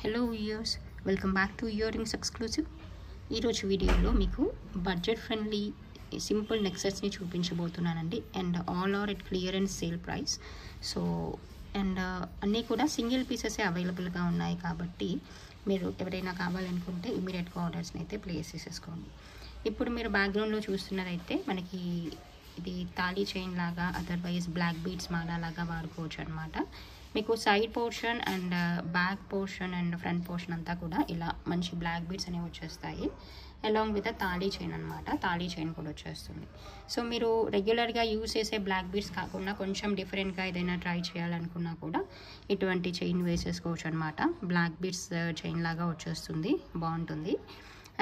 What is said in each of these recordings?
Hello viewers, welcome back to earrings exclusive. ఈరోజు వీడియోలో మీకు బడ్జెట్ ఫ్రెండ్లీ సింపుల్ నెక్సెట్స్ని చూపించబోతున్నానండి. And all are at clearance sale price. So and అన్నీ కూడా సింగిల్ పీసెసే అవైలబుల్గా ఉన్నాయి కాబట్టి మీరు ఎవరైనా కావాలనుకుంటే ఇమీడియట్గా ఆర్డర్స్ని అయితే ప్లేస్ చేసేసుకోండి. ఇప్పుడు మీరు బ్యాక్గ్రౌండ్లో చూస్తున్నదైతే మనకి ఇది తాళీ చైన్ లాగా, అదర్వైజ్ బ్లాక్ బీడ్స్ మాల లాగా వాడుకోవచ్చు అనమాట. మీకు side portion and back portion and front portion అంతా కూడా ఇలా మంచి బ్లాక్ బీడ్స్ అనేవి వచ్చేస్తాయి. అలాంగ్ విత్ తాళీ చైన్ అనమాట. తాళీ చైన్ కూడా వచ్చేస్తుంది. సో మీరు రెగ్యులర్గా యూజ్ చేసే బ్లాక్ బీడ్స్ కాకుండా కొంచెం డిఫరెంట్గా ఏదైనా ట్రై చేయాలనుకున్నా కూడా ఇటువంటి చైన్ వేసేసుకోవచ్చు అనమాట. బ్లాక్ బీడ్స్ చైన్ లాగా వచ్చేస్తుంది, బాగుంటుంది.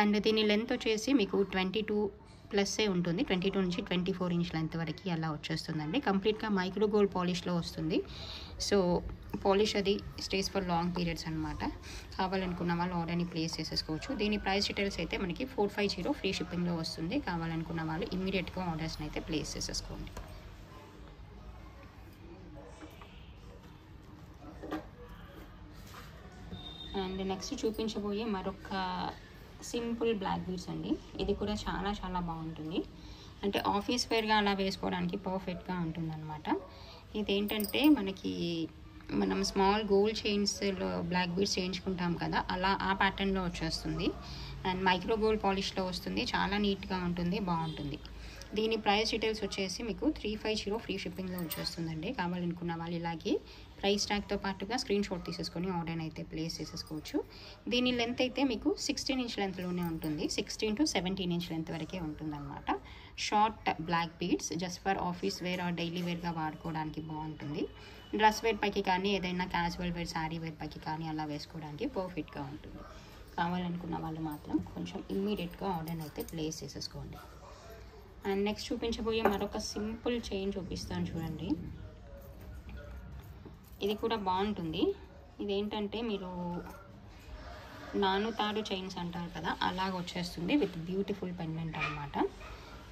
అండ్ దీని లెంత్ వచ్చేసి మీకు 22+ ఉంటుంది. 22 నుంచి 24 ఇంచ్ లెంత్ వరకు అలా వచ్చేస్తుందండి. కంప్లీట్గా మైక్రో గోల్డ్ పాలిష్లో వస్తుంది. సో పాలిష్ అది స్టేస్ ఫర్ లాంగ్ పీరియడ్స్ అనమాట. కావాలనుకున్న వాళ్ళు ఆర్డర్ని ప్లేస్ చేసేసుకోవచ్చు. దీని ప్రైస్ డీటెయిల్స్ అయితే మనకి 450 ఫ్రీ షిప్పింగ్లో వస్తుంది. కావాలనుకున్న వాళ్ళు ఇమ్మీడియట్గా ఆర్డర్స్ని అయితే ప్లేస్ చేసేసుకోండి. అండ్ నెక్స్ట్ చూపించబోయే మరొక సింపుల్ బ్లాక్ బీడ్స్ అండి. ఇది కూడా చాలా చాలా బాగుంటుంది. అంటే ఆఫీస్ వేర్గా అలా వేసుకోవడానికి పర్ఫెక్ట్గా ఉంటుంది అనమాట. ఇదేంటంటే మనం స్మాల్ గోల్డ్ చైన్స్లో బ్లాక్ బీడ్స్ చేయించుకుంటాం కదా, అలా ఆ ప్యాటర్న్లో వచ్చేస్తుంది. అండ్ మైక్రో గోల్డ్ పాలిష్లో వస్తుంది. చాలా నీట్గా ఉంటుంది, బాగుంటుంది. దీని ప్రైస్ డీటెయిల్స్ వచ్చేసి మీకు 350 ఫ్రీ షిప్పింగ్లో వచ్చేస్తుందండి. కావాలనుకున్న వాళ్ళు ఇలాగే ప్రైస్ ట్యాగ్తో పాటుగా స్క్రీన్ షాట్ తీసేసుకొని ఆర్డర్ అయితే ప్లేస్ చేసేసుకోవచ్చు. దీని లెంత్ అయితే మీకు 16 ఇంచ్ లెంత్లోనే ఉంటుంది. 16 to 17 ఇంచ్ లెంత్ వరకే ఉంటుందన్నమాట. Short black beads just for office wear or daily వేర్గా వాడుకోవడానికి బాగుంటుంది. డ్రెస్ వేర్ పైకి కానీ ఏదైనా క్యాజువల్ వేర్, శారీ వేర్ పైకి కానీ అలా వేసుకోవడానికి పర్ఫెక్ట్గా ఉంటుంది. కావాలనుకున్న వాళ్ళు మాత్రం కొంచెం ఇమ్మీడియట్గా ఆర్డర్ అయితే ప్లేస్ చేసేసుకోండి. అండ్ నెక్స్ట్ చూపించబోయే మరొక సింపుల్ చైన్ చూపిస్తాను చూడండి. ఇది కూడా బాగుంటుంది. ఇదేంటంటే మీరు నానుతాడు చైన్స్ అంటారు కదా, అలాగ వచ్చేస్తుంది విత్ బ్యూటిఫుల్ పెండెంట్ అనమాట.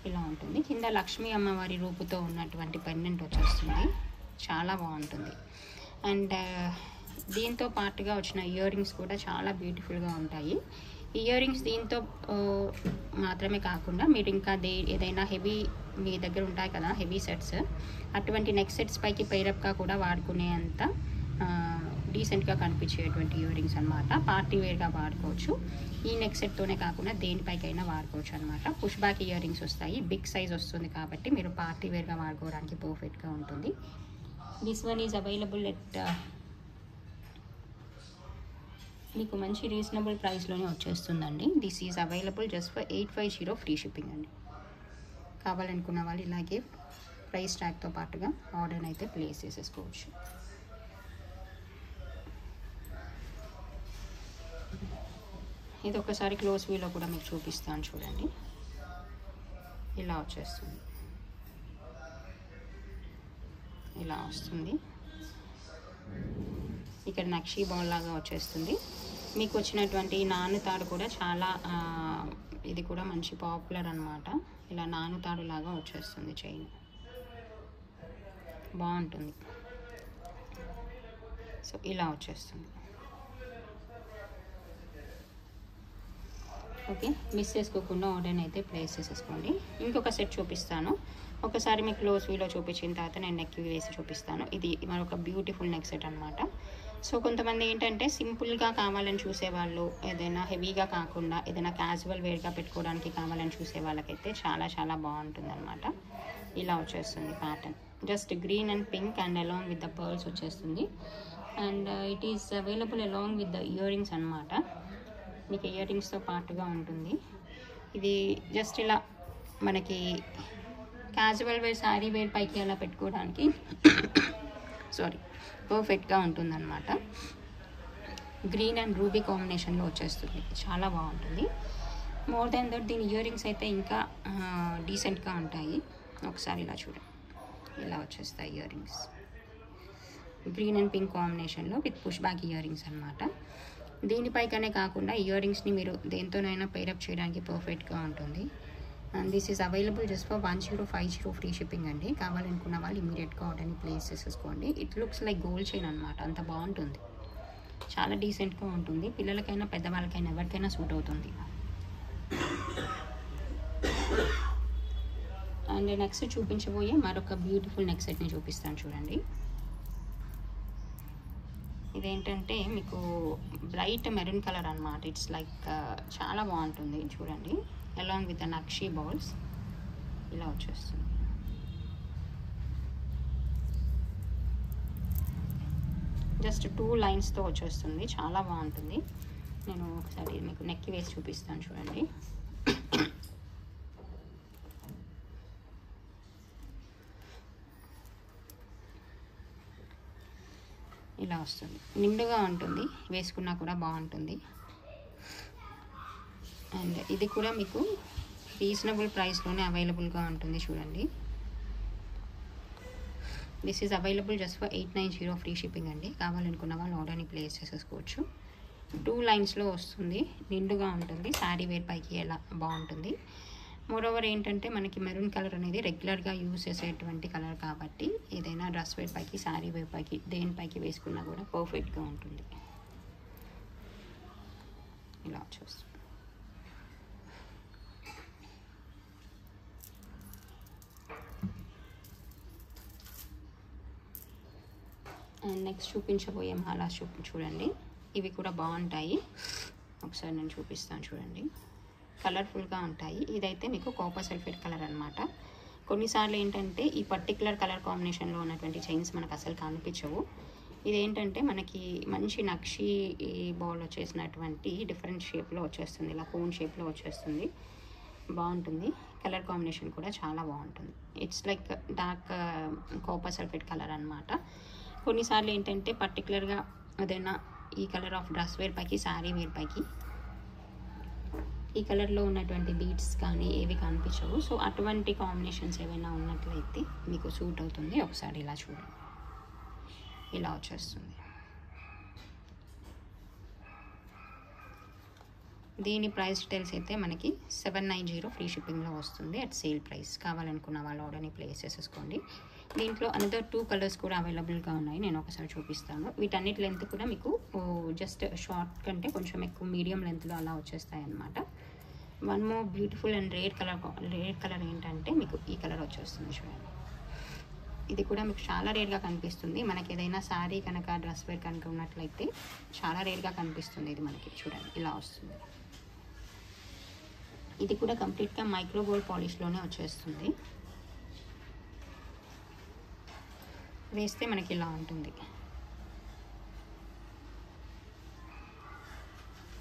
ఇలా ఉంటుంది. కింద లక్ష్మీ అమ్మవారి రూపుతో ఉన్నటువంటి పెండెంట్ వచ్చేస్తుంది. చాలా బాగుంటుంది. అండ్ దీంతో పాటుగా వచ్చిన ఇయర్ రింగ్స్ కూడా చాలా బ్యూటిఫుల్గా ఉంటాయి. ఇయర్ రింగ్స్ దీంతో మాత్రమే కాకుండా మీరు ఇంకా ఏదైనా హెవీ మీ దగ్గర ఉంటాయి కదా, హెవీ సెట్స్, అటువంటి నెక్ సెట్స్ పైకి పైరప్గా కూడా వాడుకునే అంత డీసెంట్గా కనిపించేటువంటి ఇయర్ రింగ్స్ అనమాట. పార్టీ వేర్గా వాడుకోవచ్చు. ఈ నెక్ సెట్తోనే కాకుండా దేనిపైకైనా వాడుకోవచ్చు అనమాట. పుష్ బ్యాక్ ఇయర్ రింగ్స్ వస్తాయి. బిగ్ సైజ్ వస్తుంది కాబట్టి మీరు పార్టీ వేర్గా వాడుకోవడానికి పర్ఫెక్ట్గా ఉంటుంది. This one is available at మీకు మంచి రీజనబుల్ ప్రైస్లోనే వచ్చేస్తుందండి. This is available just for 850 free shipping అండి. కావాలనుకున్న వాళ్ళు ఇలాగే ప్రైస్ ట్యాగ్తో పాటుగా ఆర్డర్ అయితే ప్లేస్ చేసేసుకోవచ్చు. ఇది ఒకసారి క్లోజ్ వ్యూలో కూడా మీకు చూపిస్తాను చూడండి. ఇలా వచ్చేస్తుంది, ఇలా వస్తుంది. ఇక్కడ నక్షీ బాల్ లాగా వచ్చేస్తుంది. మీకు వచ్చినటువంటి నానుతాడు కూడా చాలా ఇది కూడా మంచి పాపులర్ అనమాట. ఇలా నానుతాడు లాగా వచ్చేస్తుంది చైన్, బాగుంటుంది. సో ఇలా వచ్చేస్తుంది. ఓకే, మిస్ చేసుకోకుండా ఆర్డర్ అయితే ప్లేస్ చేసేసుకోండి. ఇంకొక సెట్ చూపిస్తాను. ఒకసారి మీకు క్లోజ్ వ్యూలో చూపించిన తర్వాత నేను నెక్ వేసి చూపిస్తాను. ఇది మరొక బ్యూటిఫుల్ నెక్ సెట్ అనమాట. సో కొంతమంది ఏంటంటే సింపుల్గా కావాలని చూసేవాళ్ళు, ఏదైనా హెవీగా కాకుండా ఏదైనా క్యాజువల్ వేర్గా పెట్టుకోవడానికి కావాలని చూసే వాళ్ళకైతే చాలా చాలా బాగుంటుంది అనమాట. ఇలా వచ్చేస్తుంది pattern. Just green and pink and along with the pearls వచ్చేస్తుంది. And it is available along with the earrings అనమాట. మీకు ఇయర్ రింగ్స్తో పాటుగా ఉంటుంది. ఇది జస్ట్ ఇలా మనకి క్యాజువల్ వేర్, శారీ వేర్ పైకి అలా పెట్టుకోవడానికి పర్ఫెక్ట్గా ఉంటుందన్నమాట. గ్రీన్ అండ్ రూబీ కాంబినేషన్లో వచ్చేస్తుంది. చాలా బాగుంటుంది. మోర్ దెన్ దట్ దీని ఇయర్ రింగ్స్ అయితే ఇంకా డీసెంట్గా ఉంటాయి. ఒకసారి ఇలా చూడండి, ఇలా వచ్చేస్తాయి earrings. Green and pink కాంబినేషన్లో with push back earrings అనమాట. దీనిపైకనే కాకుండా ఇయర్ రింగ్స్ని మీరు దేంతోనైనా పేరప్ చేయడానికి పర్ఫెక్ట్గా ఉంటుంది. And this is available just for 1050 free shipping అండి. కావాలనుకున్న వాళ్ళు ఇమీడియట్గా ఆర్డర్ని ప్లేస్ చేసేసుకోండి. It looks like gold chain అనమాట, అంత బాగుంటుంది. చాలా డీసెంట్గా ఉంటుంది. పిల్లలకైనా పెద్దవాళ్ళకైనా ఎవరికైనా సూట్ అవుతుంది. అండ్ నెక్స్ట్ చూపించబోయే మరొక బ్యూటిఫుల్ నెక్ సెట్ని చూపిస్తాను చూడండి. ఇదేంటంటే మీకు బ్రైట్ మెరూన్ కలర్ అనమాట. ఇట్స్ లైక్ చాలా బాగుంటుంది చూడండి. Along with the nakshi balls ఇలా వచ్చేస్తుంది. జస్ట్ 2 లైన్స్తో వచ్చేస్తుంది. చాలా బాగుంటుంది. నేను ఒకసారి మీకు నెక్కి వేసి చూపిస్తాను చూడండి. ఇలా వస్తుంది. నిండుగా ఉంటుంది, వేసుకున్నా కూడా బాగుంటుంది. అండ్ ఇది కూడా మీకు రీజనబుల్ ప్రైస్లోనే అవైలబుల్గా ఉంటుంది చూడండి. This is available just for 890 free shipping అండి. కావాలనుకున్న వాళ్ళు ఆర్డర్ని ప్లేస్ చేసేసుకోవచ్చు. 2 లైన్స్లో వస్తుంది, నిండుగా ఉంటుంది. శారీ వేర్ పైకి ఎలా బాగుంటుంది. మోరోవర్ ఏంటంటే మనకి మెరూన్ కలర్ అనేది రెగ్యులర్గా యూజ్ చేసేటువంటి కలర్ కాబట్టి ఏదైనా డ్రెస్ వేర్ పైకి, శారీ వేర్ పైకి, దేనిపైకి వేసుకున్నా కూడా పర్ఫెక్ట్గా ఉంటుంది. ఇలా వచ్చేస్తుంది. అండ్ నెక్స్ట్ చూపించబోయే మాలాస్ చూడండి. ఇవి కూడా బాగుంటాయి. ఒకసారి నేను చూపిస్తాను చూడండి. కలర్ఫుల్గా ఉంటాయి. ఇదైతే మీకు కాపర్ సల్ఫేట్ కలర్ అనమాట. కొన్నిసార్లు ఏంటంటే ఈ పర్టికులర్ కలర్ కాంబినేషన్లో ఉన్నటువంటి చైన్స్ మనకు అసలు కనిపించవు. ఇదేంటంటే మనకి మంచి నక్షి బాల్ వచ్చేసినటువంటి డిఫరెంట్ షేప్లో వచ్చేస్తుంది. ఇలా కోన్ షేప్లో వచ్చేస్తుంది. బాగుంటుంది. కలర్ కాంబినేషన్ కూడా చాలా బాగుంటుంది. It's like dark copper sulphate colour అనమాట. కొన్నిసార్లు ఏంటంటే పర్టికులర్గా ఏదైనా ఈ కలర్ ఆఫ్ డ్రెస్ వేర్ పైకి, శారీ వేర్ పైకి ఈ కలర్లో ఉన్నటువంటి బీడ్స్ కానీ ఏవి కనిపించవు. సో అటువంటి కాంబినేషన్స్ ఏవైనా ఉన్నట్లయితే మీకు సూట్ అవుతుంది. ఒకసారి ఇలా చూడండి. ఇలా వచ్చేస్తుంది. దీని ప్రైస్ డీటెయిల్స్ అయితే మనకి 790 ఫ్రీ షిప్పింగ్లో వస్తుంది అట్ సేల్ ప్రైస్. కావాలనుకున్న వాళ్ళు ఆర్డర్ని ప్లేస్ చేసేసుకోండి. దీంట్లో అనదర్ 2 కలర్స్ కూడా అవైలబుల్గా ఉన్నాయి. నేను ఒకసారి చూపిస్తాను. వీటన్నిటి లెంత్ కూడా మీకు జస్ట్ షార్ట్ కంటే కొంచెం ఎక్కువ మీడియం లెంత్లో అలా వచ్చేస్తాయి అన్నమాట. One more beautiful and rare colour ఏంటంటే మీకు ఈ కలర్ వచ్చేస్తుంది చూడండి. ఇది కూడా మీకు చాలా రేర్గా కనిపిస్తుంది. మనకి ఏదైనా శారీ కనుక, డ్రెస్ వేర్ కనుక ఉన్నట్లయితే చాలా రేర్గా కనిపిస్తుంది. ఇది మనకి చూడండి ఇలా వస్తుంది. ఇది కూడా కంప్లీట్గా మైక్రో గోల్డ్ పాలిష్లోనే వచ్చేస్తుంది. వేస్తే మనకి ఇలా ఉంటుంది.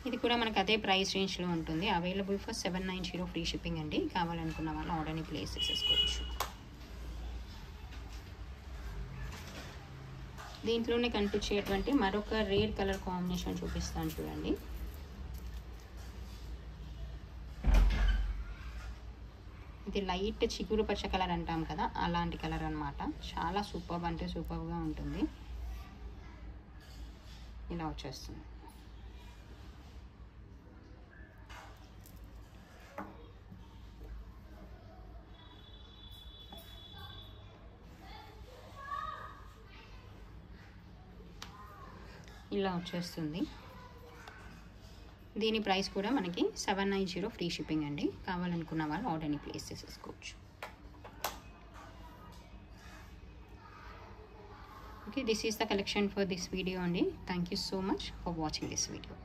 ఇది కూడా మనకు అదే ప్రైస్ రేంజ్లో ఉంటుంది. అవైలబుల్ ఫర్ 790 ఫ్రీ షిప్పింగ్ అండి. కావాలనుకున్న వాళ్ళు ఆర్డర్ని ప్లేస్ చేసేసుకోవచ్చు. దీంట్లోనే కనిపించేటువంటి మరొక రేర్ కలర్ కాంబినేషన్ చూపిస్తాను చూడండి. ఇది లైట్ చిగురు పచ్చ కలర్ అంటాం కదా, అలాంటి కలర్ అనమాట. చాలా సూపర్బ్ అంటే సూపర్గా ఉంటుంది. ఇలా వచ్చేస్తుంది. ఇలా వచ్చేస్తుంది. దీని ప్రైస్ కూడా మనకి 790 ఫ్రీ షిప్పింగ్ అండి. కావాలనుకున్న వాళ్ళు ఆర్డర్ని ప్లేస్ చేసేసుకోవచ్చు. Okay, this is the collection for this video అండి. Thank you so much for watching this video.